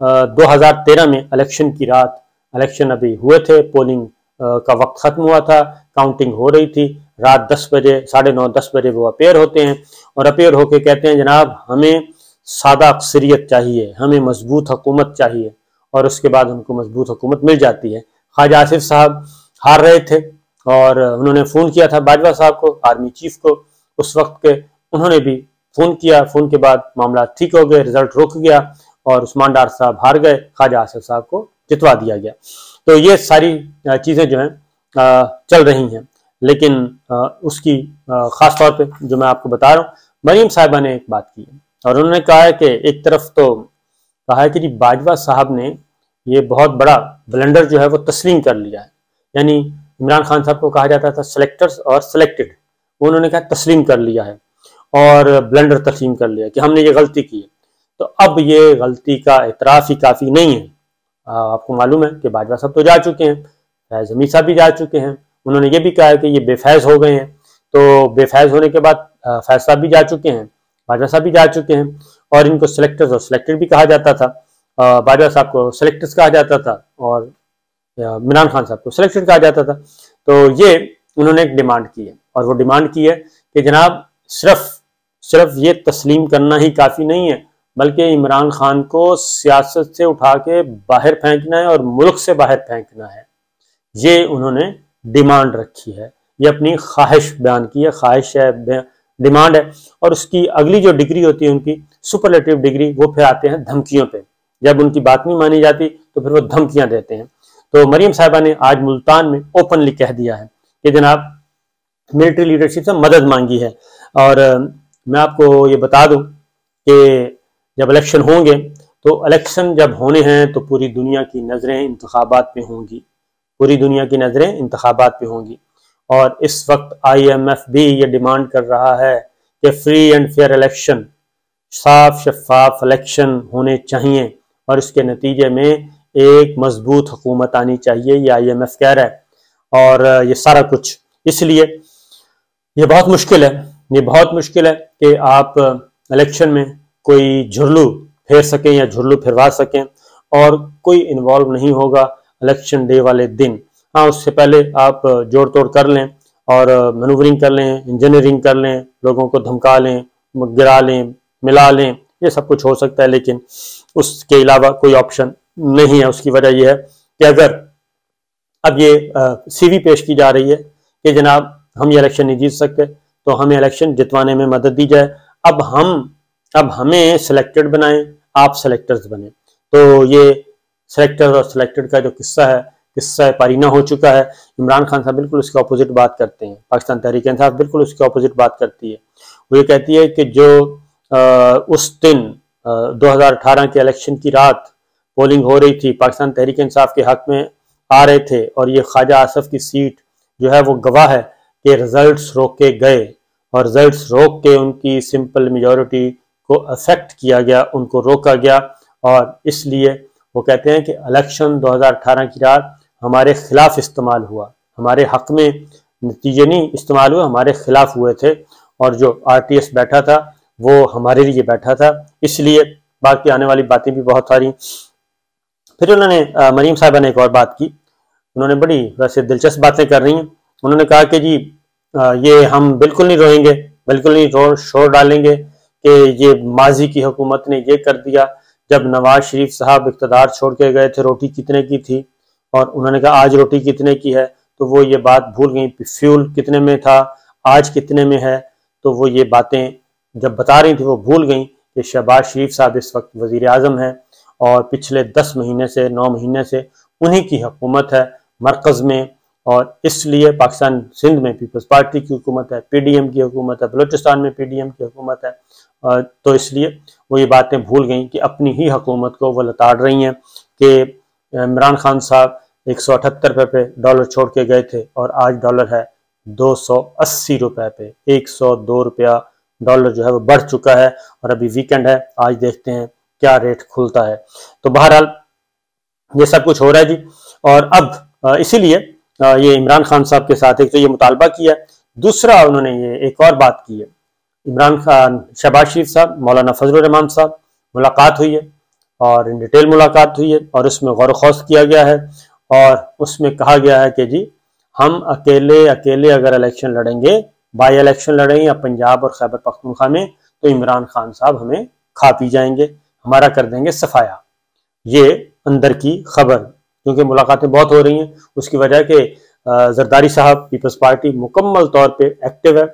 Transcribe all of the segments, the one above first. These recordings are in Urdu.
2013 میں الیکشن کی رات، الیکشن ابھی ہوئے تھے، پولنگ کا وقت ختم ہوا تھا، کاؤنٹنگ ہو رہی تھی، رات 10 بجے 9:30 10 بجے وہ اپیئر ہوتے ہیں اور اپیئر ہو کے کہتے ہیں جناب ہمیں سادہ اکثریت چاہیے، ہمیں مضبوط حکومت چاہیے، اور اس کے بعد ان کو مضبوط حکومت مل جاتی ہے۔ خواجہ آصف صاحب ہار رہے تھے اور انہوں نے فون کیا تھا باجوہ صاحب کو، آرمی چیف کو اس وقت کے، انہوں نے بھی فون کیا، فون کے بعد معاملات ٹھیک ہو گئے، رزلٹ رک گیا اور عثمان ڈار صاحب ہار گئے، خواجہ آصف صاحب کو جتوا دیا گیا۔ تو یہ ساری چیزیں جو ہیں چل رہی ہیں، لیکن اس کی خاص طور پہ جو میں آپ کو بتا رہا ہوں، مریم صاحبہ نے ایک بات کی اور انہوں نے کہا ہے کہ ایک طرف تو کہا ہے کہ جی باجوہ صاحب نے یہ بہت بڑا بلنڈر جو ہے وہ تسلیم کر لیا ہے، یعنی عمران خان صاحب کو کہا جاتا تھا سلیکٹرز اور سلیکٹڈ، انہوں نے کہا تسلیم کر لیا ہے اور بلنڈر تسلیم کر لیا کہ ہم نے یہ غلطی کی ہے۔ تو اب یہ غلطی کا اعتراف ہی کافی نہیں ہے۔ آپ کو معلوم ہے کہ باجوہ صاحب تو جا چکے ہیں، فیض حمید صاحب بھی جا چکے ہیں، انہوں نے یہ بھی کہا ہے کہ یہ بے فیض ہو گئے ہیں، تو بے فیض ہونے کے بعد فیض صاحب بھی جا چکے ہیں، باجوہ صاحب بھی جا چکے ہیں، اور ان کو سلیکٹرز اور سلیکٹڈ بھی کہا جاتا تھا، باجوہ صاحب کو سلیکٹرز کہا جاتا تھا اور عمران خان صاحب کو سلیکٹڈ کہا جاتا تھا۔ تو یہ انہوں نے ایک ڈیمانڈ کی ہے، اور وہ ڈیمانڈ کی ہے کہ جناب صرف یہ تسلیم کرنا ہی کافی نہیں ہے، بلکہ عمران خان کو سیاست سے اٹھا کے باہر پھینکنا ہے اور ملک سے باہر پھینکنا ہے، یہ انہوں نے ڈیمانڈ رکھی ہے، یہ اپنی خواہش بیان کی ہے، خواہش ہے، ڈیمانڈ ہے، اور اس کی اگلی جو ڈگری ہوتی ہے ان کی سپرلیٹو ڈگری، وہ پھر آتے ہیں دھمکیوں پہ، جب ان کی بات نہیں مانی جاتی تو پھر وہ دھمکیاں دیتے ہیں۔ تو مریم صاحبہ نے آج ملتان میں اوپنلی کہہ دیا ہے کہ جناب ملٹری لیڈرشپ سے مدد مانگی ہے، اور میں آپ کو یہ بتا دوں کہ جب الیکشن ہوں گے تو الیکشن جب ہونے ہیں تو پوری دنیا کی نظریں انتخابات پہ ہوں گی، پوری دنیا کی نظریں انتخابات پہ ہوں گی، اور اس وقت IMF بھی یہ ڈیمانڈ کر رہا ہے کہ فری اینڈ فیئر الیکشن، صاف شفاف الیکشن ہونے چاہیے، اور اس کے نتیجے میں ایک مضبوط حکومت آنی چاہیے، یہ IMF کہہ رہا ہے، اور یہ سارا کچھ اس لیے یہ بہت مشکل ہے، یہ بہت مشکل ہے کہ آپ الیکشن میں کوئی جھرلو پھیر سکیں یا جھرلو پھروا سکیں، اور کوئی انوالو نہیں ہوگا الیکشن ڈے والے دن۔ ہاں اس سے پہلے آپ جوڑ توڑ کر لیں اور مینوورنگ کر لیں، انجینئرنگ کر لیں، لوگوں کو دھمکا لیں، گرا لیں، ملا لیں، یہ سب کچھ ہو سکتا ہے، لیکن اس کے علاوہ کوئی آپشن نہیں ہے۔ اس کی وجہ یہ ہے کہ اگر اب یہ سی وی پیش کی جا رہی ہے کہ جناب ہم یہ الیکشن نہیں جیت سکتے تو ہمیں الیکشن جتوانے میں مدد دی جائے، اب ہمیں سلیکٹڈ بنائیں، آپ سلیکٹرز بنیں، تو یہ سلیکٹر اور سلیکٹڈ کا جو قصہ ہے، قصہ پارینہ ہو چکا ہے۔ عمران خان صاحب بالکل اس کے اپوزٹ بات کرتے ہیں، پاکستان تحریک انصاف بالکل اس کے اپوزٹ بات کرتی ہے، وہ یہ کہتی ہے کہ جو اس دن 2018 کے الیکشن کی رات پولنگ ہو رہی تھی، پاکستان تحریک انصاف کے حق میں آ رہے تھے، اور یہ خواجہ آصف کی سیٹ جو ہے وہ گواہ ہے کہ رزلٹس روک کے گئے، اور رزلٹس روک کے ان کی سمپل میجورٹی کو افیکٹ کیا گیا، ان کو روکا گیا، اور اس لیے وہ کہتے ہیں کہ الیکشن 2018 کی رات ہمارے خلاف استعمال ہوا، ہمارے حق میں نتیجے نہیں استعمال ہوئے، ہمارے خلاف ہوئے تھے، اور جو RTS بیٹھا تھا وہ ہمارے لیے بیٹھا تھا، اس لیے باقی آنے والی باتیں بھی بہت ساری۔ پھر انہوں نے مریم صاحبہ نے ایک اور بات کی، انہوں نے بڑی ویسے دلچسپ باتیں کر رہی ہیں، انہوں نے کہا کہ جی یہ ہم بالکل نہیں روئیں گے، بالکل نہیں شور ڈالیں گے کہ یہ ماضی کی حکومت نے یہ کر دیا، جب نواز شریف صاحب اقتدار چھوڑ کے گئے تھے روٹی کتنے کی تھی، اور انہوں نے کہا آج روٹی کتنے کی ہے، تو وہ یہ بات بھول گئیں، فیول کتنے میں تھا آج کتنے میں ہے، تو وہ یہ باتیں جب بتا رہی تھی وہ بھول گئیں کہ شہباز شریف صاحب اس وقت وزیر اعظم ہیں، اور پچھلے 10 مہینے سے 9 مہینے سے انہی کی حکومت ہے مرکز میں، اور اس لیے پاکستان سندھ میں پیپلز پارٹی کی حکومت ہے، PDM کی حکومت ہے، بلوچستان میں PDM کی حکومت ہے، تو اس لیے وہ یہ باتیں بھول گئیں کہ اپنی ہی حکومت کو وہ لتاڑ رہی ہیں کہ عمران خان صاحب 178 روپے پہ ڈالر چھوڑ کے گئے تھے، اور آج ڈالر ہے 280 روپے پہ، 102 روپیہ ڈالر جو ہے وہ بڑھ چکا ہے، اور ابھی ویکنڈ ہے، آج دیکھتے ہیں کیا ریٹ کھلتا ہے۔ تو بہرحال یہ سب کچھ ہو رہا ہے جی، اور اب اسی لیے یہ عمران خان صاحب کے ساتھ ایک تو یہ مطالبہ کیا، دوسرا انہوں نے یہ ایک اور بات کی ہے، عمران خان شہباز شریف صاحب، مولانا فضل الرحمان صاحب ملاقات ہوئی ہے، اور ان ڈیٹیل ملاقات ہوئی ہے اور اس میں غور و خوض کیا گیا ہے، اور اس میں کہا گیا ہے کہ جی ہم اکیلے اگر الیکشن لڑیں گے، بائی الیکشن لڑیں گے یا پنجاب اور خیبر پختونخوا میں، تو عمران خان صاحب ہمیں کھا پی جائیں گے، ہمارا کر دیں گے صفایا۔ یہ اندر کی خبر، کیونکہ ملاقاتیں بہت ہو رہی ہیں، اس کی وجہ کہ زرداری صاحب پیپلز پارٹی مکمل طور پہ ایکٹیو ہے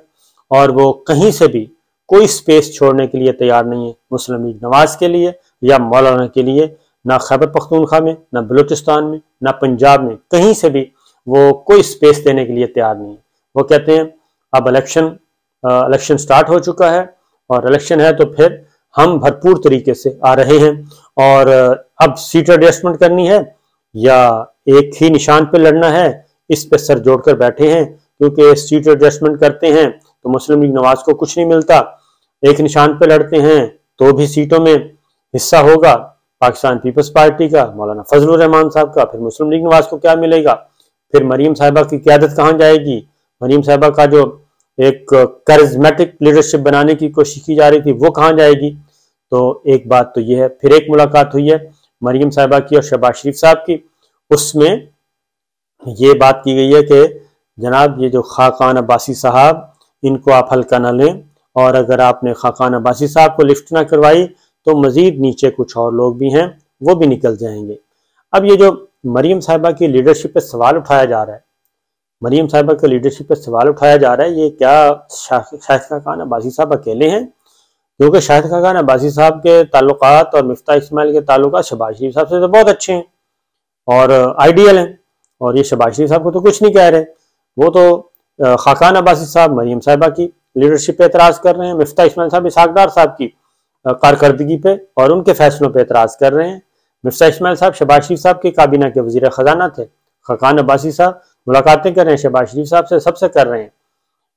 اور وہ کہیں سے بھی کوئی سپیس چھوڑنے کے لیے تیار نہیں ہے، مسلم لیگ نواز کے لیے یا مولانا کے لیے، نہ خیبر پختونخوا میں، نہ بلوچستان میں، نہ پنجاب میں، کہیں سے بھی وہ کوئی سپیس دینے کے لیے تیار نہیں ہے۔ وہ کہتے ہیں اب الیکشن سٹارٹ ہو چکا ہے، اور الیکشن ہے تو پھر ہم بھرپور طریقے سے آ رہے ہیں، اور اب سیٹ ایڈجسٹمنٹ کرنی ہے یا ایک ہی نشان پہ لڑنا ہے، اس پہ سر جوڑ کر بیٹھے ہیں، کیونکہ سیٹ ایڈجسٹمنٹ کرتے ہیں تو مسلم لیگ نواز کو کچھ نہیں ملتا، ایک نشان پہ لڑتے ہیں تو بھی سیٹوں میں حصہ ہوگا پاکستان پیپلز پارٹی کا، مولانا فضل الرحمان صاحب کا، پھر مسلم لیگ نواز کو کیا ملے گا، پھر مریم صاحبہ کی قیادت کہاں جائے گی، مریم صاحبہ کا جو ایک کرزمیٹک لیڈرشپ بنانے کی کوشش کی جا رہی تھی وہ کہاں جائے گی۔ تو ایک بات تو یہ ہے۔ پھر ایک ملاقات ہوئی ہے مریم صاحبہ کی اور شہباز شریف صاحب کی، اس میں یہ بات کی گئی ہے کہ جناب یہ جو خاقان عباسی صاحب، ان کو آپ ہلکا نہ لیں، اور اگر آپ نے خاقان عباسی صاحب کو لفٹ نہ کروائی تو مزید نیچے کچھ اور لوگ بھی ہیں وہ بھی نکل جائیں گے۔ اب یہ جو مریم صاحبہ کی لیڈرشپ پہ سوال اٹھایا جا رہا ہے، مریم صاحبہ کی لیڈرشپ پہ سوال اٹھایا جا رہا ہے، یہ کیا شاہد خاقان عباسی صاحب اکیلے ہیں؟ کیونکہ شاہد خاقان عباسی صاحب کے تعلقات اور مفتاح اسماعیل کے تعلقات شہباز شریف صاحب سے تو بہت اچھے ہیں اور آئیڈیل ہیں، اور یہ شہباز شریف صاحب کو تو کچھ نہیں کہہ رہے، وہ تو خاقان عباسی صاحب مریم صاحبہ کی لیڈرشپ پہ اعتراض کر رہے ہیں، مفتاح اسماعیل صاحب اسحاق ڈار صاحب کی کارکردگی پہ اور ان کے فیصلوں پہ اعتراض کر رہے ہیں۔ مفتاح اسماعیل صاحب شہباز شریف صاحب کی کابینہ کے وزیر خزانہ تھے، خاقان عباسی صاحب ملاقاتیں کر رہے ہیں شہباز شریف صاحب سے، سب سے کر رہے ہیں،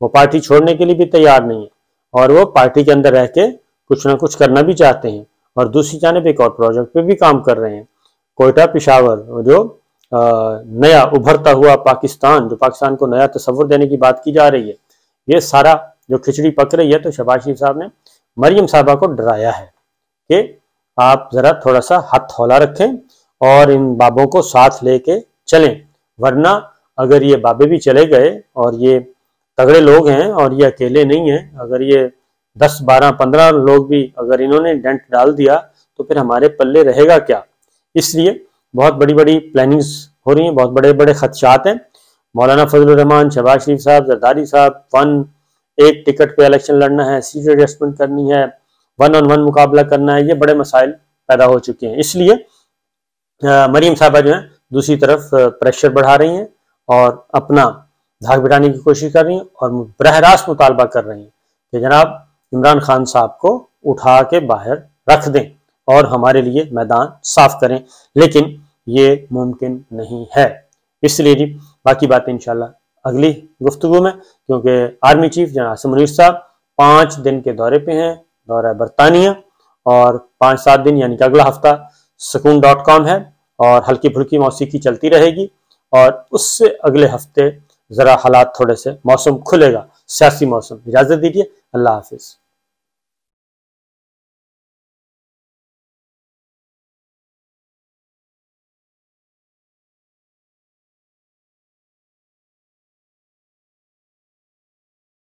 وہ پارٹی چھوڑنے کے لیے بھی تیار نہیں ہے اور وہ پارٹی کے اندر رہ کے کچھ نہ کچھ کرنا بھی چاہتے ہیں، اور دوسری جانب ایک اور پروجیکٹ پہ بھی کام کر رہے ہیں، کوئٹہ پشاور، جو نیا ابھرتا ہوا پاکستان، جو پاکستان کو نیا تصور دینے کی بات کی جا رہی ہے، یہ سارا جو کھچڑی پک رہی ہے، تو شہباز شریف صاحب نے مریم صاحبہ کو ڈرایا ہے کہ آپ ذرا تھوڑا سا ہاتھ ہولا رکھیں اور ان بابوں کو ساتھ لے کے چلیں، ورنہ اگر یہ بابے بھی چلے گئے اور یہ تگڑے لوگ ہیں اور یہ اکیلے نہیں ہیں، اگر یہ 10 12 15 لوگ بھی اگر انہوں نے ڈنٹ ڈال دیا تو پھر ہمارے پلے رہے گا کیا؟ اس لیے بہت بڑی بڑی پلاننگز ہو رہی ہیں، بہت بڑے بڑے خدشات ہیں۔ مولانا فضل الرحمان، شہباز شریف صاحب، زرداری صاحب، ایک ٹکٹ پہ الیکشن لڑنا ہے، سیٹ ایڈجسٹمنٹ کرنی ہے، 1 on 1 مقابلہ کرنا ہے، یہ بڑے مسائل پیدا ہو چکے ہیں۔ اس لیے مریم صاحبہ جو ہیں دوسری طرف پریشر بڑھا رہی ہیں اور اپنا دھاک بٹھانے کی کوشش کر رہی ہیں اور براہ راست مطالبہ کر رہی ہیں کہ جناب عمران خان صاحب کو اٹھا کے باہر رکھ دیں اور ہمارے لیے میدان صاف کریں، لیکن یہ ممکن نہیں ہے۔ اس لیے جی باقی باتیں انشاءاللہ اگلی گفتگو میں، کیونکہ آرمی چیف جناب عاصم منیر صاحب 5 دن کے دورے پہ ہیں، دورہ برطانیہ، اور 5-7 دن یعنی کہ اگلا ہفتہ سکون.com ہے اور ہلکی پھلکی موسیقی چلتی رہے گی، اور اس سے اگلے ہفتے ذرا حالات تھوڑے سے موسم کھلے گا، سیاسی موسم۔ اجازت دیجیے، اللہ حافظ۔